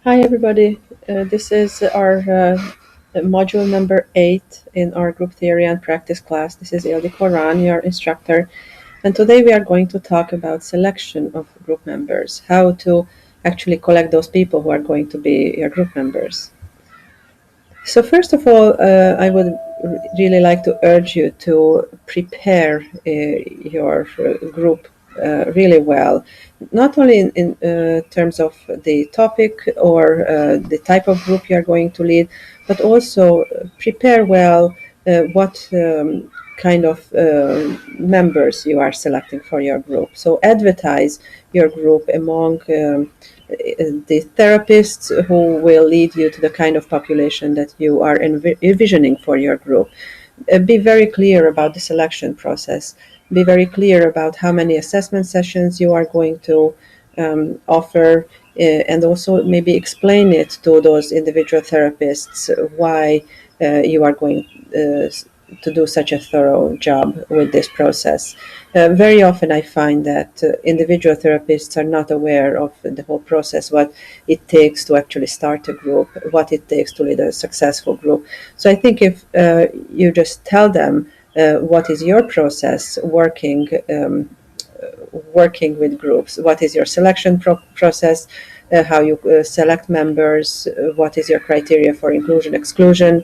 Hi, everybody. This is our module number 8 in our group theory and practice class. This is Ildiko Ran, your instructor. And today we are going to talk about selection of group members, how to actually collect those people who are going to be your group members. So first of all, I would really like to urge you to prepare your group really well, not only in terms of the topic or the type of group you are going to lead, but also prepare well what kind of members you are selecting for your group. So advertise your group among the therapists who will lead you to the kind of population that you are envisioning for your group. Be very clear about the selection process. Be very clear about how many assessment sessions you are going to offer, and also maybe explain it to those individual therapists why you are going to do such a thorough job with this process. Very often I find that individual therapists are not aware of the whole process, what it takes to actually start a group, what it takes to lead a successful group. So I think if you just tell them what is your process working with groups, what is your selection process, how you select members, what is your criteria for inclusion, exclusion.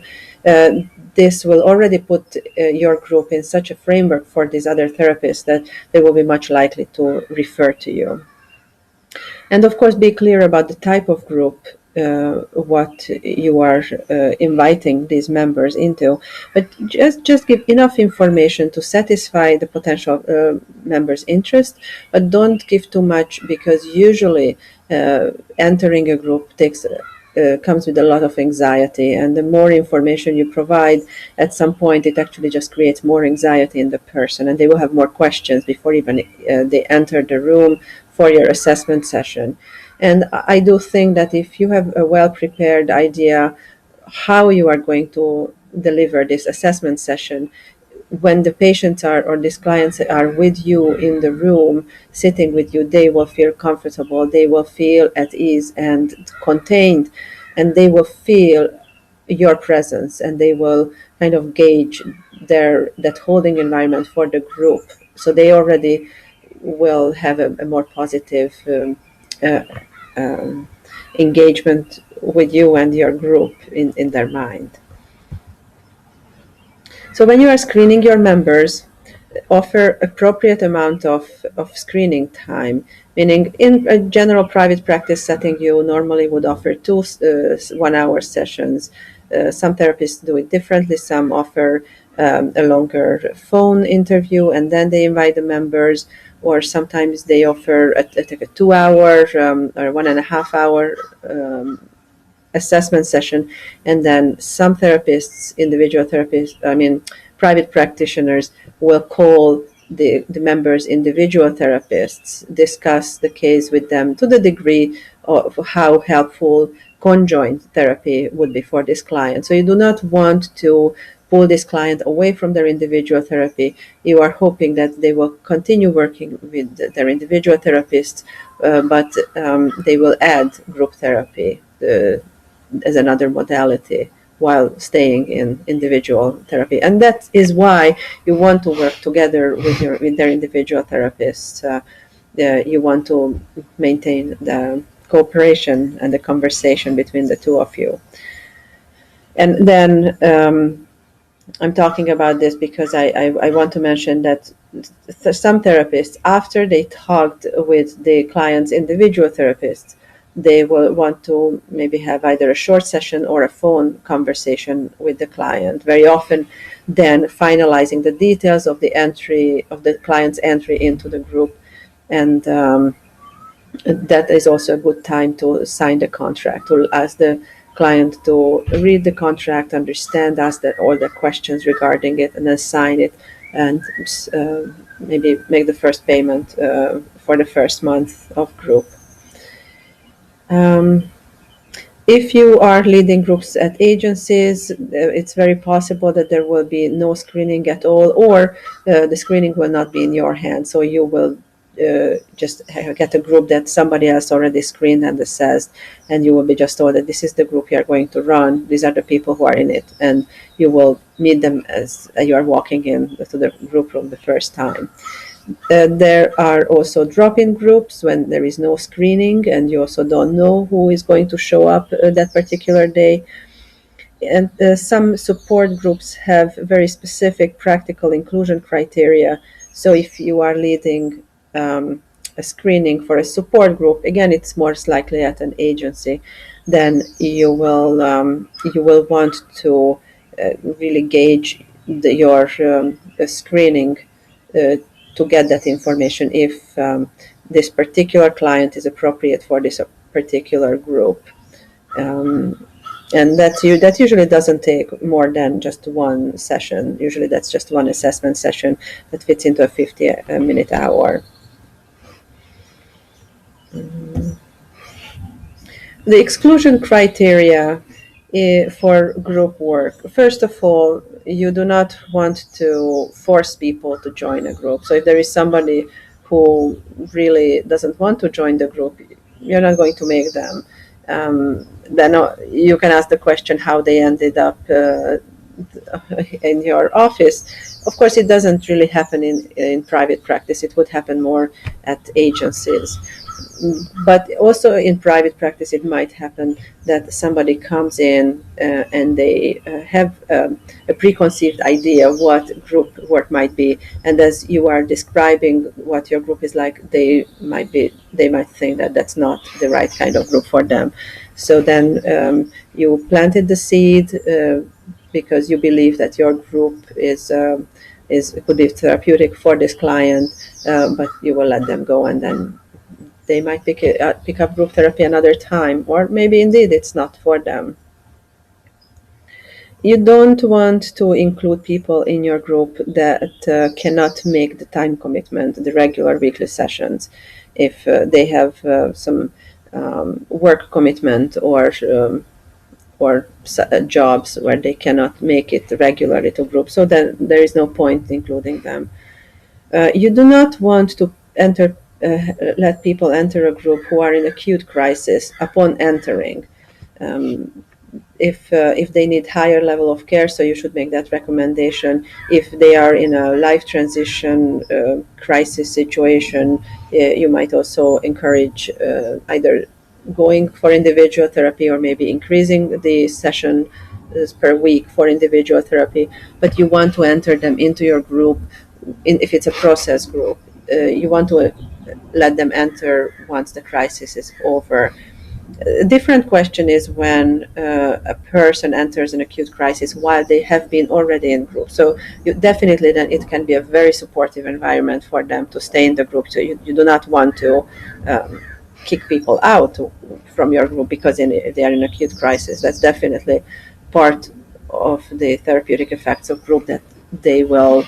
This will already put your group in such a framework for these other therapists that they will be much likely to refer to you. And of course, be clear about the type of group, what you are inviting these members into, but just give enough information to satisfy the potential members' interest, but don't give too much, because usually entering a group comes with a lot of anxiety, and the more information you provide, at some point it actually just creates more anxiety in the person, and they will have more questions before even they enter the room for your assessment session. And I do think that if you have a well-prepared idea how you are going to deliver this assessment session, when the patients are or these clients are with you in the room, sitting with you, they will feel comfortable, they will feel at ease and contained, and they will feel your presence, and they will kind of gauge that holding environment for the group. So they already will have a more positive uh, engagement with you and your group in their mind. So when you are screening your members, offer appropriate amount of screening time, meaning in a general private practice setting, you normally would offer two 1-hour sessions. Some therapists do it differently. Some offer a longer phone interview, and then they invite the members, or sometimes they offer a 2-hour or 1.5-hour assessment session, and then some therapists, individual therapists, private practitioners will call the members individual therapists, discuss the case with them to the degree of how helpful conjoint therapy would be for this client. So you do not want to pull this client away from their individual therapy. You are hoping that they will continue working with their individual therapists, but they will add group therapy as another modality while staying in individual therapy. And that is why you want to work together with their individual therapists. You want to maintain the cooperation and the conversation between the two of you. And then I'm talking about this because I want to mention that some therapists, after they talked with the client's individual therapists, they will want to maybe have either a short session or a phone conversation with the client, very often then finalizing the details of the client's entry into the group. And that is also a good time to sign the contract, to ask the client to read the contract, understand, ask all the questions regarding it, and then sign it, and maybe make the first payment for the first month of group. If you are leading groups at agencies, it's very possible that there will be no screening at all, or the screening will not be in your hands. So you will just get a group that somebody else already screened and assessed, and you will be just told that this is the group you are going to run. These are the people who are in it, and you will meet them as you are walking in to the group room the first time. There are also drop-in groups when there is no screening and you also don't know who is going to show up that particular day. And some support groups have very specific practical inclusion criteria. So if you are leading a screening for a support group, again, it's most likely at an agency, then you will want to really gauge your screening to get that information if this particular client is appropriate for this particular group. And that usually doesn't take more than just one session. Usually that's just one assessment session that fits into a 50-minute hour. The exclusion criteria for group work. First of all, you do not want to force people to join a group. So if there is somebody who really doesn't want to join the group, you're not going to make them. Then you can ask the question how they ended up in your office. Of course, it doesn't really happen in private practice. It would happen more at agencies. But also in private practice, it might happen that somebody comes in and they have a preconceived idea of what group work might be, and as you are describing what your group is like, they might think that that's not the right kind of group for them. So then you planted the seed because you believe that your group could be therapeutic for this client, but you will let them go, and then they might pick up group therapy another time, or maybe indeed it's not for them. You don't want to include people in your group that cannot make the time commitment, the regular weekly sessions. If they have some work commitment or jobs where they cannot make it regularly to group, so then there is no point including them. You do not want to let people enter a group who are in acute crisis upon entering. If they need higher level of care, so you should make that recommendation. If they are in a life transition crisis situation, you might also encourage either going for individual therapy or maybe increasing the session per week for individual therapy. But you want to enter them into your group if it's a process group. You want to let them enter once the crisis is over. A different question is when a person enters an acute crisis while they have been already in group. So definitely then it can be a very supportive environment for them to stay in the group. So you do not want to kick people out from your group because they are in acute crisis. That's definitely part of the therapeutic effects of group, that they will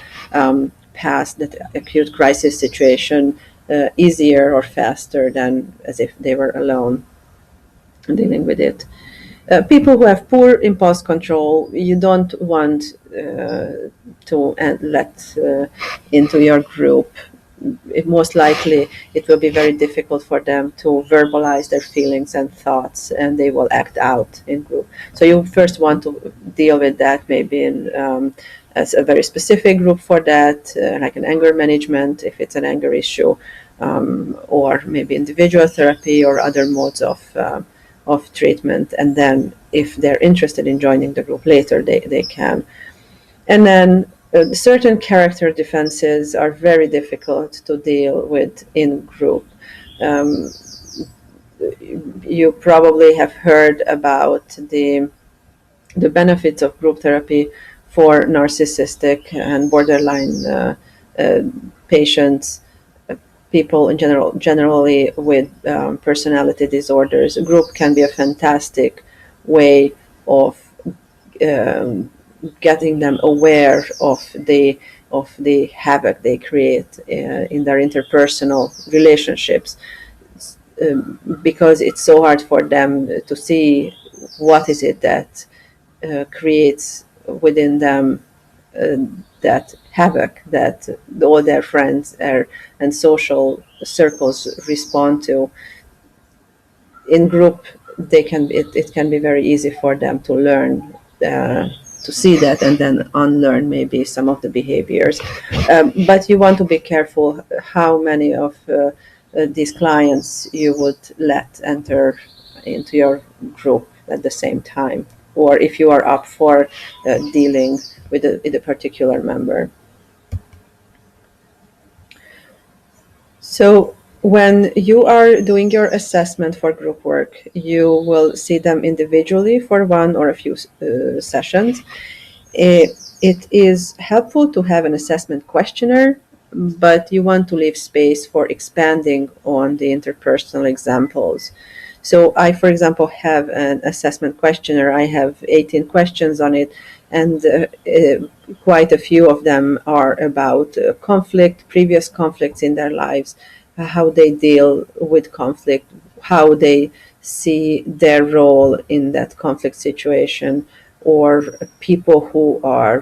pass that acute crisis situation easier or faster than as if they were alone dealing with it. People who have poor impulse control, you don't want to let into your group. Most likely it will be very difficult for them to verbalize their feelings and thoughts, and they will act out in group. So you first want to deal with that maybe in as a very specific group for that, like an anger management if it's an anger issue, or maybe individual therapy or other modes of treatment. And then if they're interested in joining the group later, they can. And then certain character defenses are very difficult to deal with in group. You probably have heard about the benefits of group therapy for narcissistic and borderline patients, people in generally with personality disorders. A group can be a fantastic way of getting them aware of the havoc they create in their interpersonal relationships, because it's so hard for them to see what is it that creates within them that havoc that all their friends and social circles respond to. In group, it can be very easy for them to learn, to see that, and then unlearn maybe some of the behaviors. But you want to be careful how many of these clients you would let enter into your group at the same time, or if you are up for dealing with a particular member. So when you are doing your assessment for group work, you will see them individually for one or a few sessions. It is helpful to have an assessment questionnaire, but you want to leave space for expanding on the interpersonal examples. So I, for example, have an assessment questionnaire. I have 18 questions on it, and quite a few of them are about conflict, previous conflicts in their lives, how they deal with conflict, how they see their role in that conflict situation, or people who are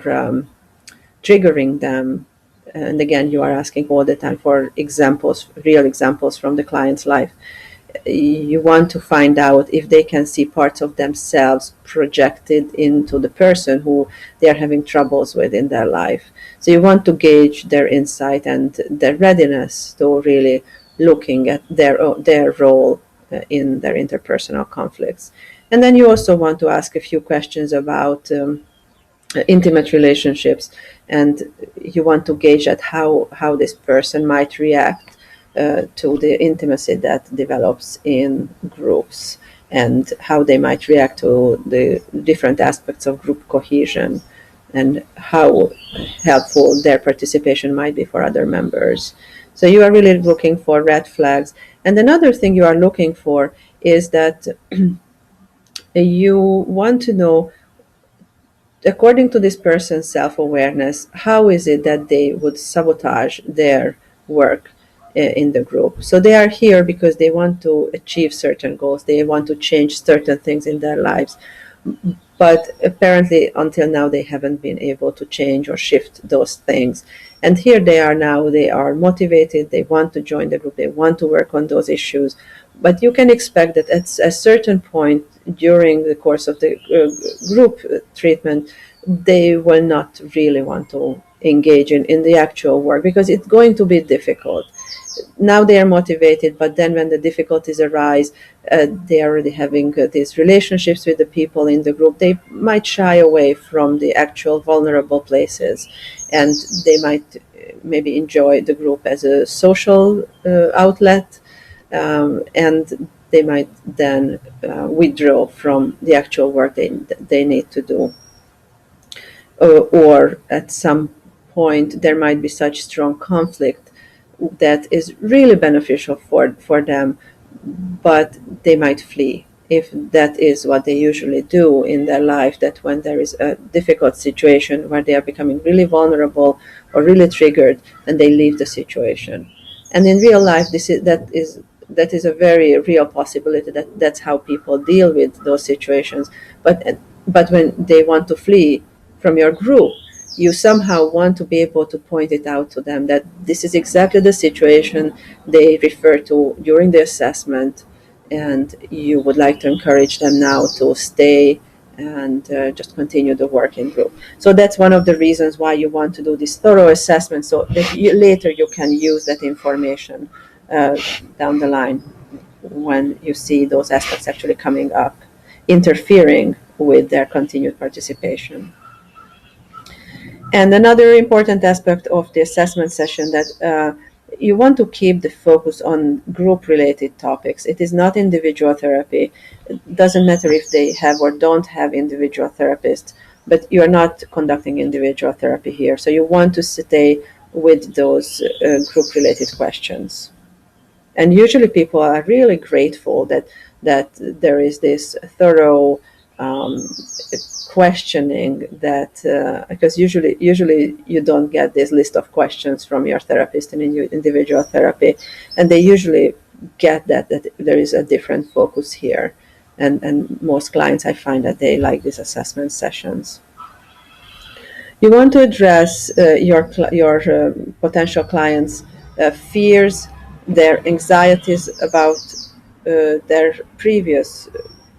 triggering them. And again, you are asking all the time for examples, real examples from the client's life. You want to find out if they can see parts of themselves projected into the person who they are having troubles with in their life. So you want to gauge their insight and their readiness to really looking at their role in their interpersonal conflicts. And then you also want to ask a few questions about intimate relationships, and you want to gauge at how this person might react to the intimacy that develops in groups, and how they might react to the different aspects of group cohesion, and how helpful their participation might be for other members. So you are really looking for red flags. And another thing you are looking for is that you want to know, according to this person's self-awareness, how is it that they would sabotage their work in the group? So they are here because they want to achieve certain goals. They want to change certain things in their lives. But apparently, until now, they haven't been able to change or shift those things. And here they are now. They are motivated. They want to join the group. They want to work on those issues. But you can expect that at a certain point during the course of the group treatment, they will not really want to engage in the actual work, because it's going to be difficult. Now they are motivated, but then when the difficulties arise, they are already having these relationships with the people in the group. They might shy away from the actual vulnerable places, and they might maybe enjoy the group as a social outlet, and they might then withdraw from the actual work they need to do. Or at some point, there might be such strong conflict that is really beneficial for them, but they might flee. If that is what they usually do in their life, that when there is a difficult situation where they are becoming really vulnerable or really triggered, and they leave the situation. And in real life, that is a very real possibility, that's how people deal with those situations. But when they want to flee from your group, you somehow want to be able to point it out to them that this is exactly the situation they refer to during the assessment, and you would like to encourage them now to stay and just continue the work in group. So that's one of the reasons why you want to do this thorough assessment, so that later you can use that information down the line when you see those aspects actually coming up, interfering with their continued participation. And another important aspect of the assessment session, that you want to keep the focus on group-related topics. It is not individual therapy. It doesn't matter if they have or don't have individual therapists, but you are not conducting individual therapy here. So you want to stay with those group-related questions. And usually people are really grateful that there is this thorough questioning, that because usually you don't get this list of questions from your therapist in individual therapy, and they usually get that there is a different focus here, and most clients, I find that they like these assessment sessions. You want to address your potential clients' fears, their anxieties about their previous,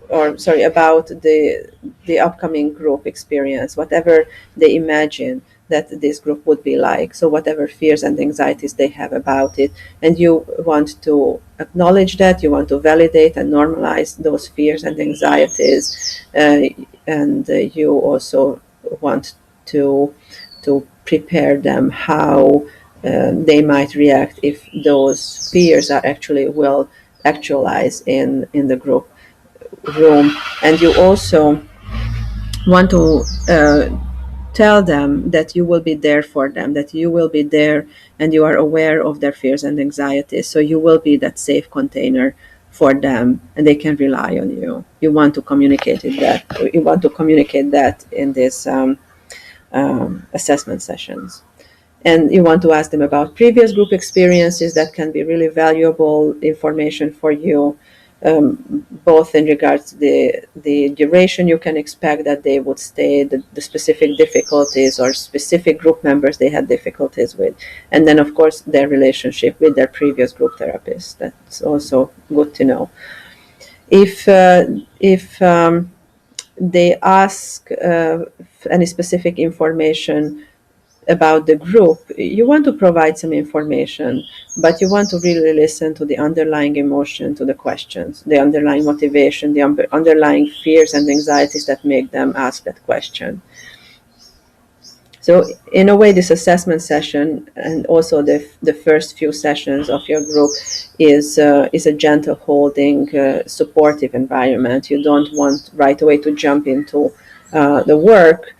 or sorry, about the upcoming group experience, whatever they imagine that this group would be like. So whatever fears and anxieties they have about it, and you want to acknowledge that, you want to validate and normalize those fears and anxieties, and you also want to prepare them how they might react if those fears are actually will actualize in the group room. And you also want to tell them that you will be there for them, that you will be there and you are aware of their fears and anxieties. So you will be that safe container for them and they can rely on you. You want to communicate it that. You want to communicate that in this assessment sessions. And you want to ask them about previous group experiences. That can be really valuable information for you, both in regards to the duration you can expect that they would stay, the specific difficulties or specific group members they had difficulties with, and then of course their relationship with their previous group therapist. That's also good to know. If they ask any specific information about the group, you want to provide some information, but you want to really listen to the underlying emotion, to the questions, the underlying motivation, the underlying fears and anxieties that make them ask that question. So in a way, this assessment session and also the first few sessions of your group is a gentle holding, supportive environment. You don't want right away to jump into the work.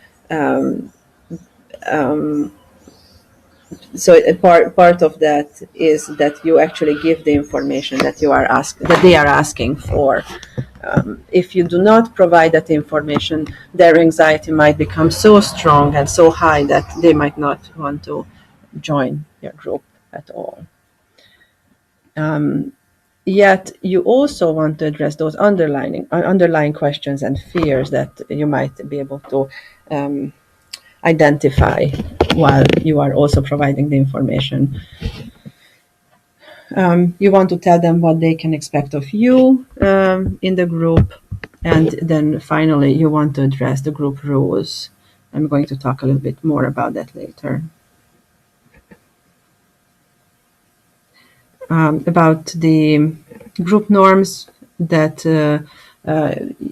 So part of that is that you actually give the information that they are asking for. If you do not provide that information, their anxiety might become so strong and so high that they might not want to join your group at all. Yet you also want to address those underlying questions and fears that you might be able to identify while you are also providing the information. You want to tell them what they can expect of you in the group. And then finally, you want to address the group rules. I'm going to talk a little bit more about that later. About the group norms that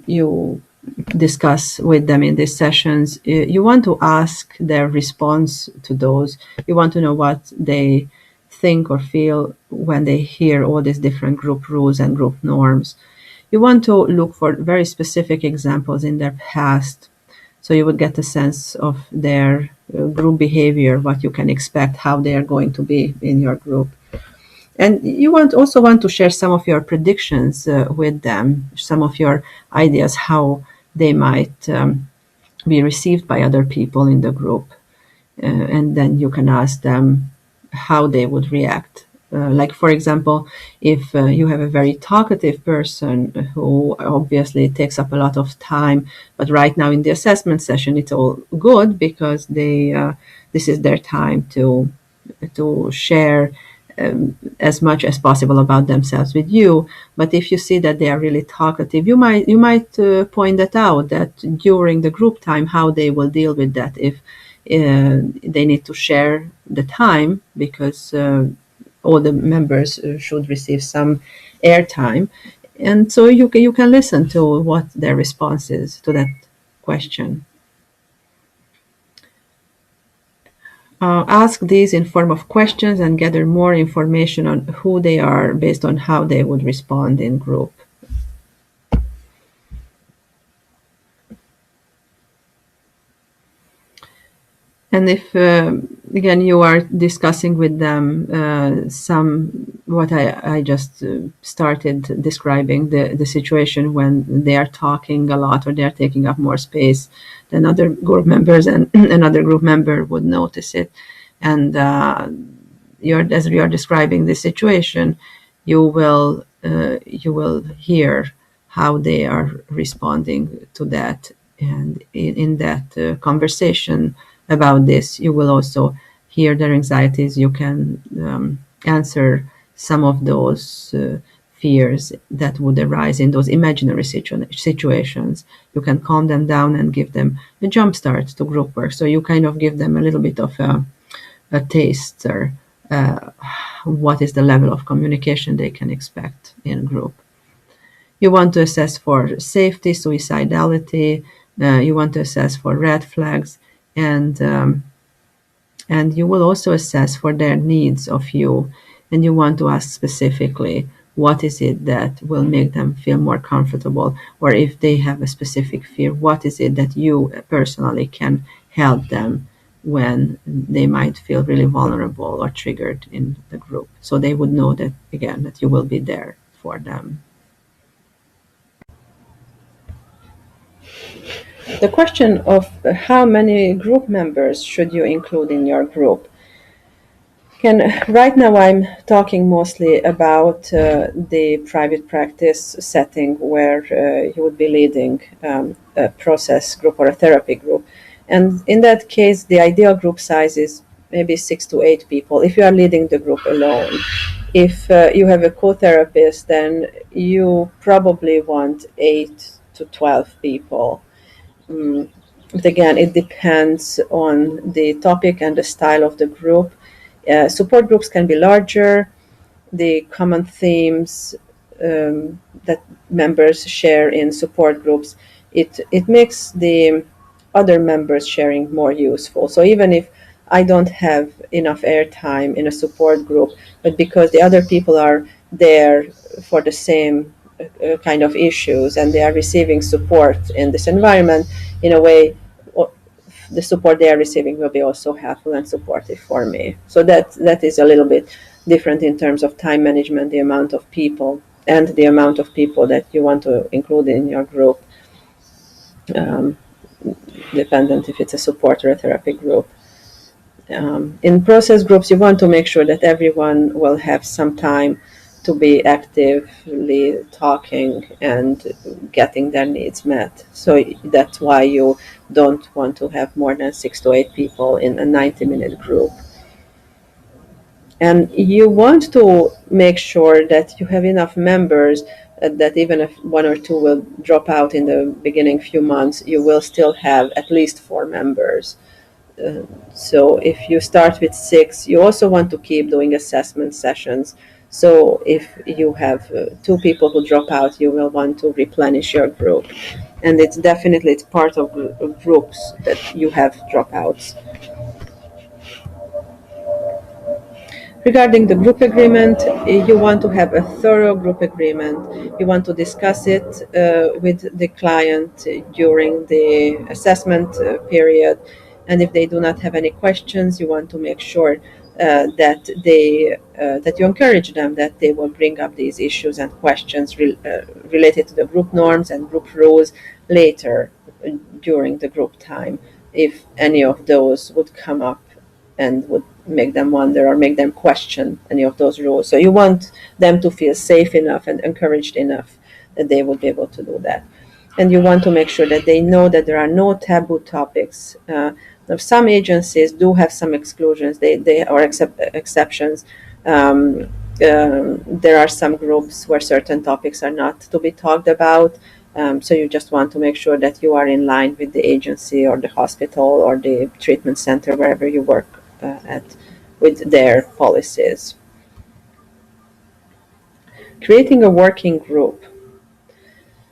you discuss with them in these sessions, you want to ask their response to those. You want to know what they think or feel when they hear all these different group rules and group norms. You want to look for very specific examples in their past, so you would get a sense of their group behavior, what you can expect, how they are going to be in your group. And you also want to share some of your predictions with them, some of your ideas how they might be received by other people in the group. And then you can ask them how they would react. Like, for example, if you have a very talkative person who obviously takes up a lot of time, but right now in the assessment session, it's all good because this is their time to share as much as possible about themselves with you. But if you see that they are really talkative, you might point that out, that during the group time, how they will deal with that if they need to share the time, because all the members should receive some airtime. And so you can listen to what their response is to that question. Ask these in form of questions and gather more information on who they are based on how they would respond in group. And if, again, you are discussing with them what I just started describing, the situation when they are talking a lot or they are taking up more space than other group members, and another group member would notice it. And as you are describing the situation, you will hear how they are responding to that. And in that conversation, about this. You will also hear their anxieties. You can answer some of those fears that would arise in those imaginary situations. You can calm them down and give them a jump start to group work. So you kind of give them a little bit of a taster. What is the level of communication they can expect in group. You want to assess for safety, suicidality. You want to assess for red flags, and you will also assess for their needs of you. And you want to ask specifically what is it that will make them feel more comfortable, or if they have a specific fear, what is it that you personally can help them when they might feel really vulnerable or triggered in the group, so they would know that, again, that you will be there for them. The question of how many group members should you include in your group. Right now I'm talking mostly about the private practice setting where you would be leading a process group or a therapy group. And in that case, the ideal group size is maybe 6 to 8 people if you are leading the group alone. If you have a co-therapist, then you probably want 8 to 12 people. But again, it depends on the topic and the style of the group. Support groups can be larger. The common themes that members share in support groups, it makes the other members sharing more useful. So even if I don't have enough airtime in a support group, but because the other people are there for the same kind of issues and they are receiving support in this environment, in a way, the support they are receiving will be also helpful and supportive for me. So that is a little bit different in terms of time management, the amount of people, and the amount of people that you want to include in your group, dependent if it's a support or a therapy group. In process groups, you want to make sure that everyone will have some time to be actively talking and getting their needs met. So that's why you don't want to have more than 6 to 8 people in a 90-minute group. And you want to make sure that you have enough members that even if 1 or 2 will drop out in the beginning few months, you will still have at least 4 members. So if you start with 6, you also want to keep doing assessment sessions. So if you have 2 people who drop out, you will want to replenish your group. And it's part of groups that you have dropouts. Regarding the group agreement, you want to have a thorough group agreement. You want to discuss it with the client during the assessment period. And if they do not have any questions, you want to make sure that you encourage them, that they will bring up these issues and questions related to the group norms and group rules later during the group time, if any of those would come up and would make them wonder or make them question any of those rules. So you want them to feel safe enough and encouraged enough that they will be able to do that. And you want to make sure that they know that there are no taboo topics. Some agencies do have some exclusions, they or exceptions. There are some groups where certain topics are not to be talked about. So you just want to make sure that you are in line with the agency or the hospital or the treatment center, wherever you work at, with their policies. Creating a working group.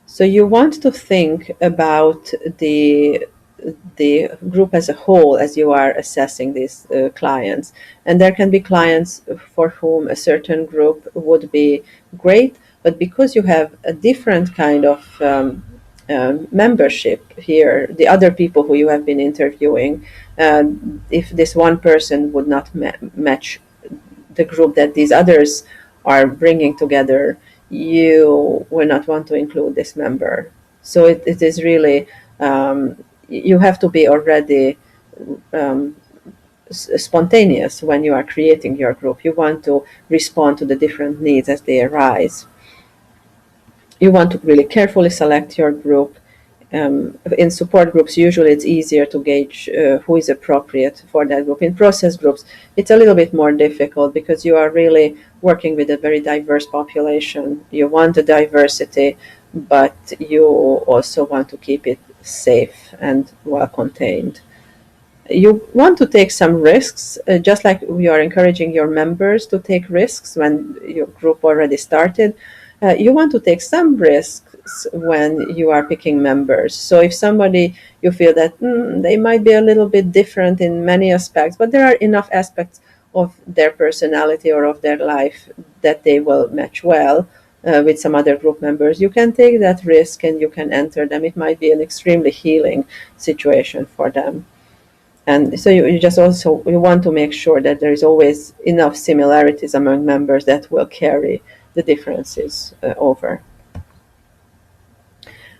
So you want to think about the group as a whole as you are assessing these clients. And there can be clients for whom a certain group would be great, but because you have a different kind of membership here, the other people who you have been interviewing, if this one person would not match the group that these others are bringing together, you will not want to include this member. So it is really, you have to be already spontaneous when you are creating your group. You want to respond to the different needs as they arise. You want to really carefully select your group, In support groups, usually it's easier to gauge who is appropriate for that group. In process groups, it's a little bit more difficult because you are really working with a very diverse population. You want the diversity, but you also want to keep it safe and well contained. You want to take some risks, just like you are encouraging your members to take risks when your group already started. You want to take some risks when you are picking members. So if somebody you feel that they might be a little bit different in many aspects, but there are enough aspects of their personality or of their life that they will match well with some other group members, you can take that risk and you can enter them. It might be an extremely healing situation for them. And so you just also you want to make sure that there is always enough similarities among members that will carry the differences over.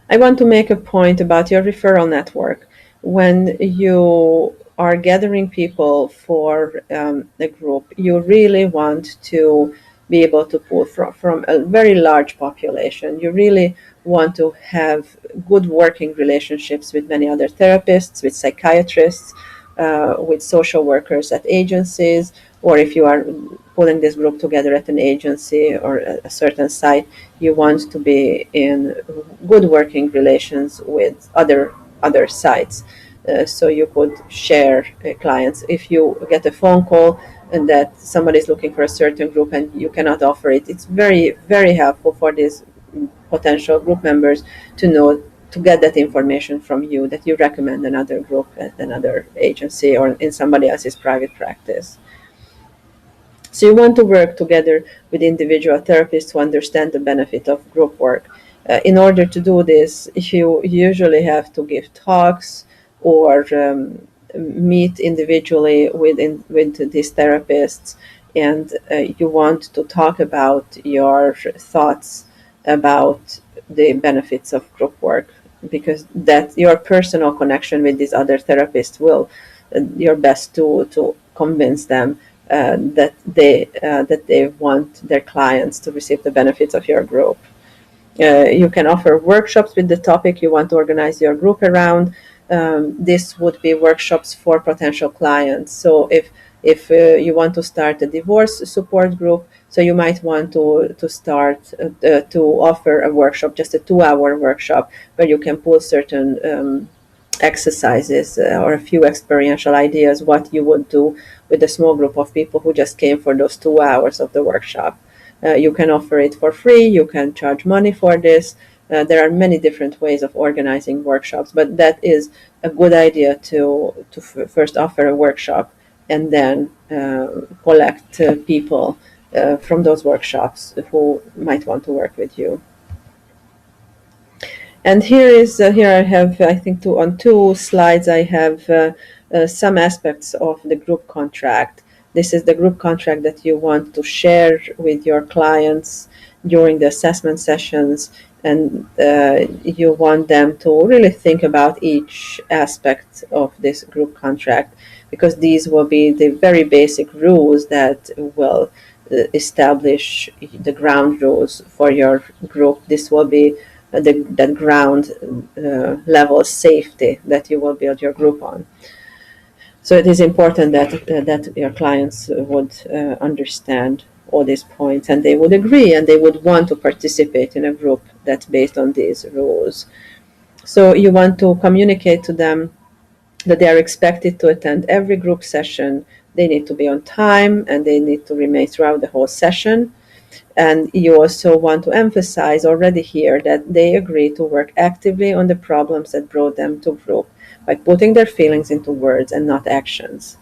I want to make a point about your referral network. When you are gathering people for a group, you really want to be able to pull from a very large population. You really want to have good working relationships with many other therapists, with psychiatrists, with social workers at agencies, or if you are pulling this group together at an agency or a certain site, you want to be in good working relations with other sites. So you could share clients. If you get a phone call and that somebody is looking for a certain group and you cannot offer it, it's very, very helpful for these potential group members to know, to get that information from you, that you recommend another group at another agency or in somebody else's private practice. So you want to work together with individual therapists to understand the benefit of group work. In order to do this, you usually have to give talks or meet individually with these therapists, and you want to talk about your thoughts about the benefits of group work, because that your personal connection with these other therapists will your best to convince them that they want their clients to receive the benefits of your group. You can offer workshops with the topic you want to organize your group around. This would be workshops for potential clients. So if you want to start a divorce support group, so you might want to start to offer a workshop, just a 2-hour workshop, where you can pull certain exercises or a few experiential ideas what you would do with a small group of people who just came for those 2 hours of the workshop. You can offer it for free, you can charge money for this. There are many different ways of organizing workshops, but that is a good idea to first offer a workshop and then collect people from those workshops who might want to work with you. And here I have, I think, on 2 slides, I have some aspects of the group contract. This is the group contract that you want to share with your clients during the assessment sessions, and you want them to really think about each aspect of this group contract, because these will be the very basic rules that will establish the ground rules for your group. This will be that ground level safety that you will build your group on. So it is important that your clients would understand all these points, and they would agree, and they would want to participate in a group that's based on these rules. So you want to communicate to them that they are expected to attend every group session. They need to be on time, and they need to remain throughout the whole session. And you also want to emphasize already here that they agree to work actively on the problems that brought them to group by putting their feelings into words and not actions.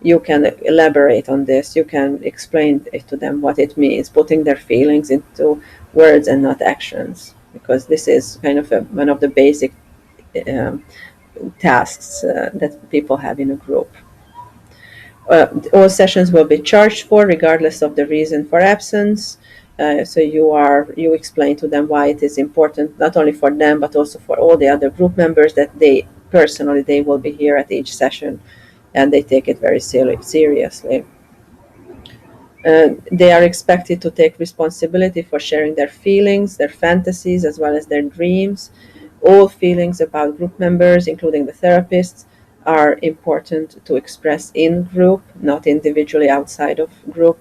You can elaborate on this. You can explain it to them what it means, putting their feelings into words and not actions, because this is kind of one of the basic tasks that people have in a group. All sessions will be charged for, regardless of the reason for absence. So you explain to them why it is important, not only for them but also for all the other group members, that they will be here at each session, and they take it very seriously. They are expected to take responsibility for sharing their feelings, their fantasies, as well as their dreams. All feelings about group members, including the therapists, are important to express in group, not individually outside of group.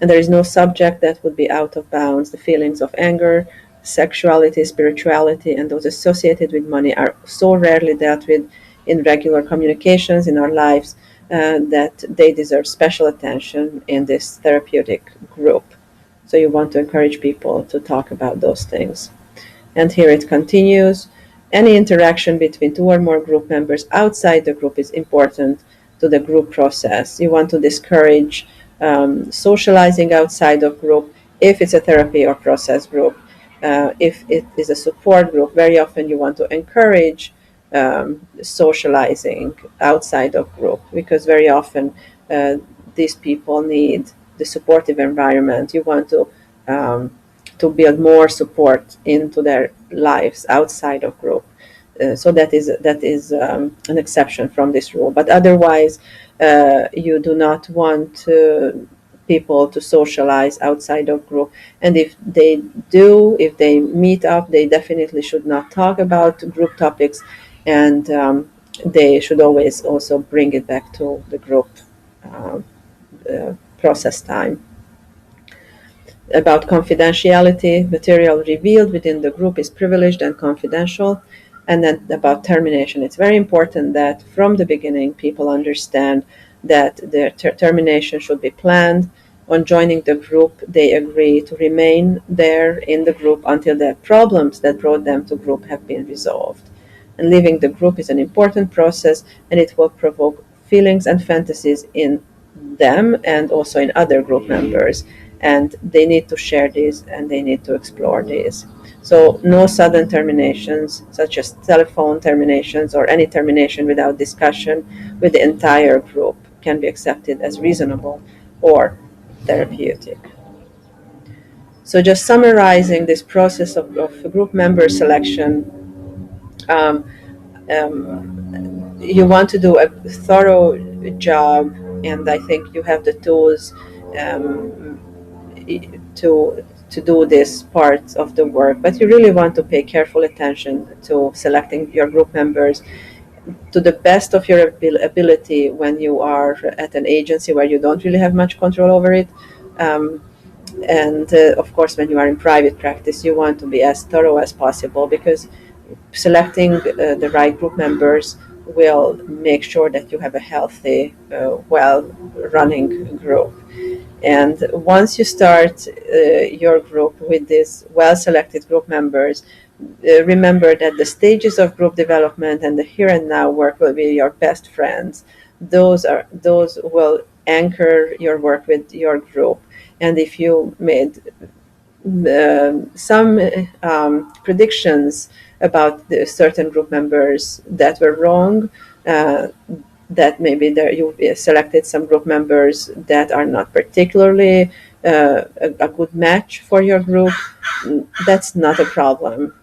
And there is no subject that would be out of bounds. The feelings of anger, sexuality, spirituality, and those associated with money are so rarely dealt with in regular communications in our lives that they deserve special attention in this therapeutic group. So you want to encourage people to talk about those things. And here it continues. Any interaction between two or more group members outside the group is important to the group process. You want to discourage socializing outside of group if it's a therapy or process group. If it is a support group, very often you want to encourage socializing outside of group, because very often these people need the supportive environment. You want to build more support into their lives outside of group. So that is an exception from this rule. But otherwise, you do not want people to socialize outside of group. And if they meet up, they definitely should not talk about group topics, and they should always also bring it back to the group process time. About confidentiality, material revealed within the group is privileged and confidential. And then about termination, it's very important that from the beginning people understand that their termination should be planned. On joining the group, they agree to remain there in the group until the problems that brought them to group have been resolved. And leaving the group is an important process, and it will provoke feelings and fantasies in them and also in other group members. And they need to share these and they need to explore these. So no sudden terminations, such as telephone terminations or any termination without discussion with the entire group, can be accepted as reasonable or therapeutic. So just summarizing this process of group member selection, um, you want to do a thorough job, and I think you have the tools um, to do this part of the work. But you really want to pay careful attention to selecting your group members to the best of your ability when you are at an agency where you don't really have much control over it. And of course, when you are in private practice, you want to be as thorough as possible, because selecting the right group members will make sure that you have a healthy, well-running group. And once you start your group with these well-selected group members, remember that the stages of group development and the here and now work will be your best friends. Those will anchor your work with your group. And if you made some predictions about the certain group members that were wrong, that maybe there you selected some group members that are not particularly a good match for your group, that's not a problem.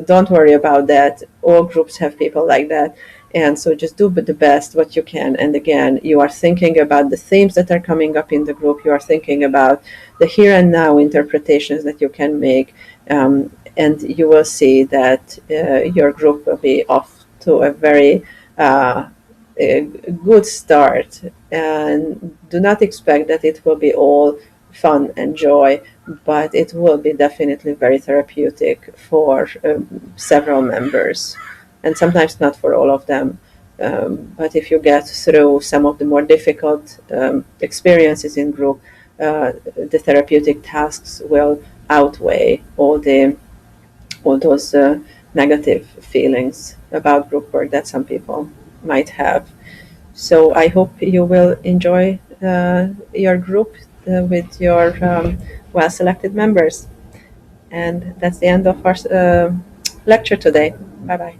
Don't worry about that. All groups have people like that. And so just do the best what you can. And again, you are thinking about the themes that are coming up in the group. You are thinking about the here and now interpretations that you can make. And you will see that your group will be off to a very a good start. And do not expect that it will be all fun and joy, but it will be definitely very therapeutic for several members, and sometimes not for all of them. But if you get through some of the more difficult experiences in group, the therapeutic tasks will outweigh all those negative feelings about group work that some people might have. So I hope you will enjoy your group with your well-selected members. And that's the end of our lecture today. Bye-bye.